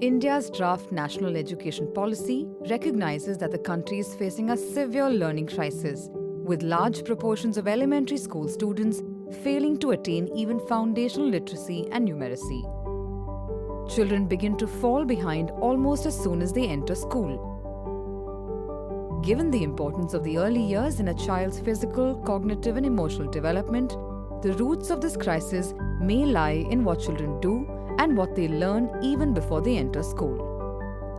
India's draft National Education Policy recognizes that the country is facing a severe learning crisis, with large proportions of elementary school students failing to attain even foundational literacy and numeracy. Children begin to fall behind almost as soon as they enter school. Given the importance of the early years in a child's physical, cognitive, and emotional development, the roots of this crisis may lie in what children do and what they learn even before they enter school.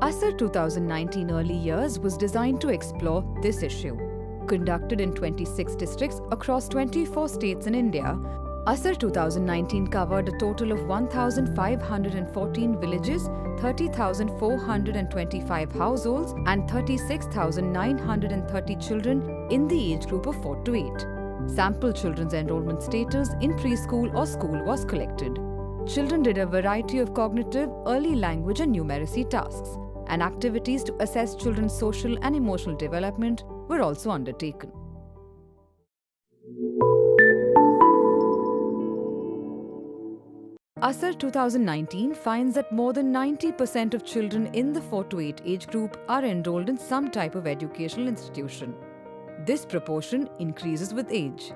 ASER 2019 Early Years was designed to explore this issue. Conducted in 26 districts across 24 states in India, ASER 2019 covered a total of 1,514 villages, 30,425 households, and 36,930 children in the age group of 4 to 8. Sample children's enrollment status in preschool or school was collected. Children did a variety of cognitive, early language and numeracy tasks, and activities to assess children's social and emotional development were also undertaken. ASER 2019 finds that more than 90% of children in the 4 to 8 age group are enrolled in some type of educational institution. This proportion increases with age.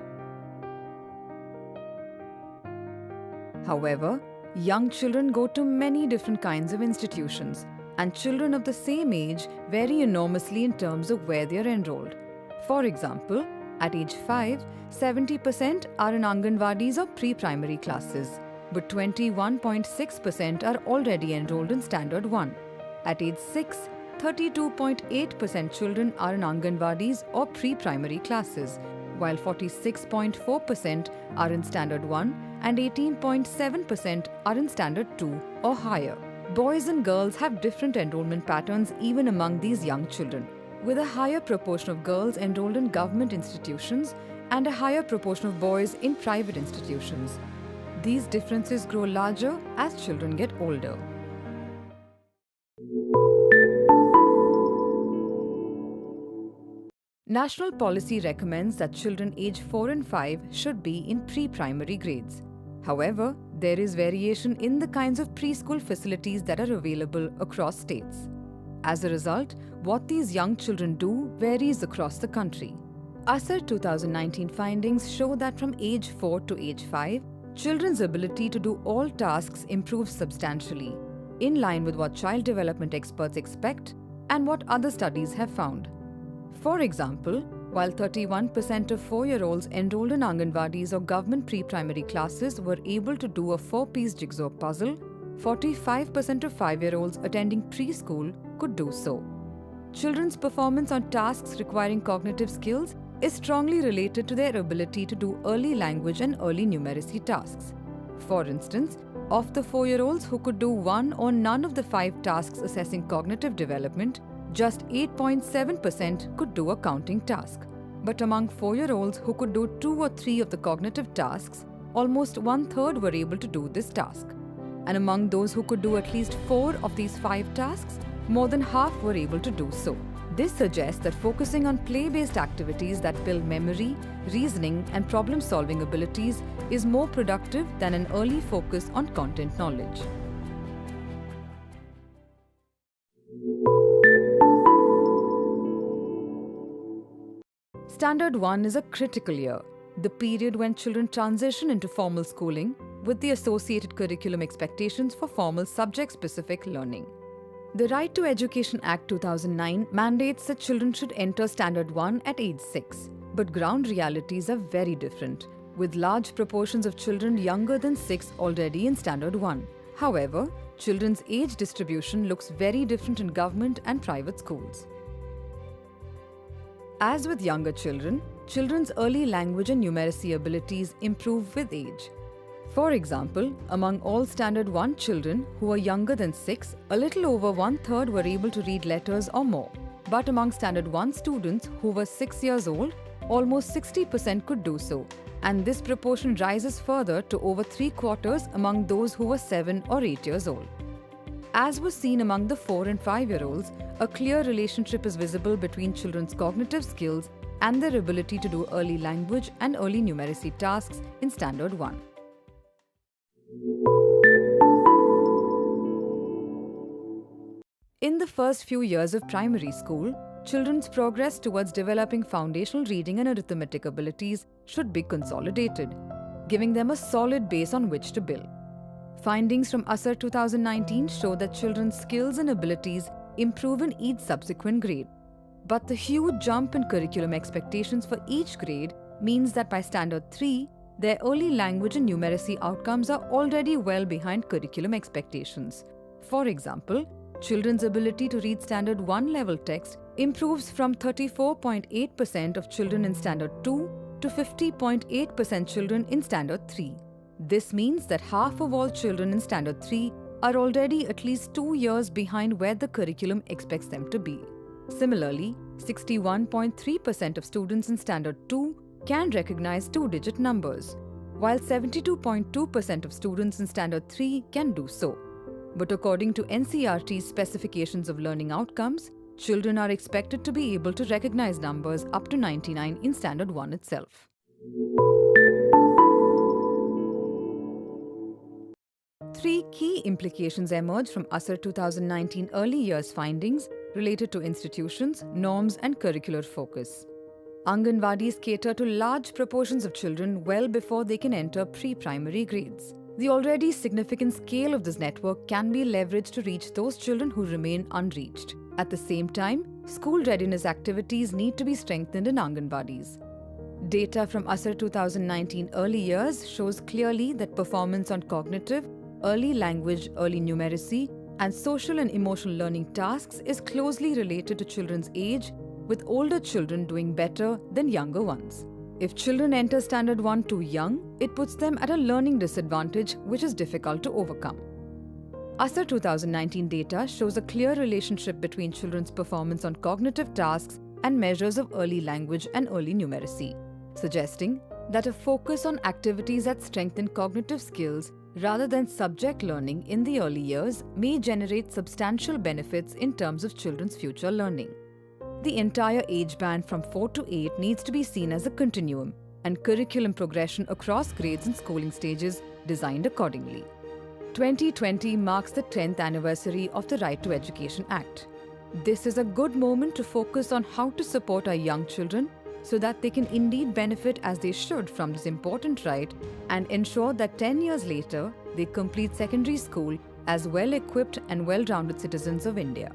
However, young children go to many different kinds of institutions, and children of the same age vary enormously in terms of where they are enrolled. For example, at age 5, 70% are in Anganwadis or pre-primary classes, but 21.6% are already enrolled in Standard 1. At age 6, 32.8% children are in Anganwadis or pre-primary classes, while 46.4% are in Standard 1 and 18.7% are in Standard 2 or higher. Boys and girls have different enrollment patterns even among these young children, with a higher proportion of girls enrolled in government institutions and a higher proportion of boys in private institutions. These differences grow larger as children get older. National policy recommends that children aged 4 and 5 should be in pre-primary grades. However, there is variation in the kinds of preschool facilities that are available across states. As a result, what these young children do varies across the country. ASER 2019 findings show that from age 4 to age 5, children's ability to do all tasks improves substantially, in line with what child development experts expect and what other studies have found. For example, while 31% of 4-year-olds enrolled in Anganwadis or government pre-primary classes were able to do a 4-piece jigsaw puzzle, 45% of 5-year-olds attending preschool could do so. Children's performance on tasks requiring cognitive skills is strongly related to their ability to do early language and early numeracy tasks. For instance, of the 4-year-olds who could do one or none of the 5 tasks assessing cognitive development, just 8.7% could do a counting task. But among 4-year-olds who could do 2 or 3 of the cognitive tasks, almost 1/3 were able to do this task. And among those who could do at least 4 of these 5 tasks, more than half were able to do so. This suggests that focusing on play-based activities that build memory, reasoning, and problem-solving abilities is more productive than an early focus on content knowledge. Standard 1 is a critical year, the period when children transition into formal schooling with the associated curriculum expectations for formal subject-specific learning. The Right to Education Act 2009 mandates that children should enter Standard 1 at age 6, but ground realities are very different, with large proportions of children younger than 6 already in Standard 1. However, children's age distribution looks very different in government and private schools. As with younger children, children's early language and numeracy abilities improve with age. For example, among all Standard 1 children who are younger than 6, a little over 1/3 were able to read letters or more. But among Standard 1 students who were 6 years old, almost 60% could do so, and this proportion rises further to over 3/4 among those who were 7 or 8 years old. As was seen among the 4 and 5-year-olds, a clear relationship is visible between children's cognitive skills and their ability to do early language and early numeracy tasks in Standard 1. In the first few years of primary school, children's progress towards developing foundational reading and arithmetic abilities should be consolidated, giving them a solid base on which to build. Findings from ASER 2019 show that children's skills and abilities improve in each subsequent grade. But the huge jump in curriculum expectations for each grade means that by Standard 3, their early language and numeracy outcomes are already well behind curriculum expectations. For example, children's ability to read Standard 1 level text improves from 34.8% of children in Standard 2 to 50.8% children in Standard 3. This means that half of all children in Standard 3 are already at least 2 years behind where the curriculum expects them to be. Similarly, 61.3% of students in Standard 2 can recognize two-digit numbers, while 72.2% of students in Standard 3 can do so. But according to NCERT's specifications of learning outcomes, children are expected to be able to recognize numbers up to 99 in Standard 1 itself. Three key implications emerge from ASER 2019 early years findings related to institutions, norms, and curricular focus. Anganwadis cater to large proportions of children well before they can enter pre-primary grades. The already significant scale of this network can be leveraged to reach those children who remain unreached. At the same time, school readiness activities need to be strengthened in Anganwadis. Data from ASER 2019 early years shows clearly that performance on cognitive, early language, early numeracy, and social and emotional learning tasks is closely related to children's age, with older children doing better than younger ones. If children enter Standard 1 too young, it puts them at a learning disadvantage which is difficult to overcome. ASER 2019 data shows a clear relationship between children's performance on cognitive tasks and measures of early language and early numeracy, suggesting that a focus on activities that strengthen cognitive skills rather than subject learning in the early years may generate substantial benefits in terms of children's future learning. The entire age band from 4 to 8 needs to be seen as a continuum, and curriculum progression across grades and schooling stages designed accordingly. 2020 marks the 10th anniversary of the Right to Education Act. This is a good moment to focus on how to support our young children so that they can indeed benefit as they should from this important right and ensure that 10 years later they complete secondary school as well-equipped and well-rounded citizens of India.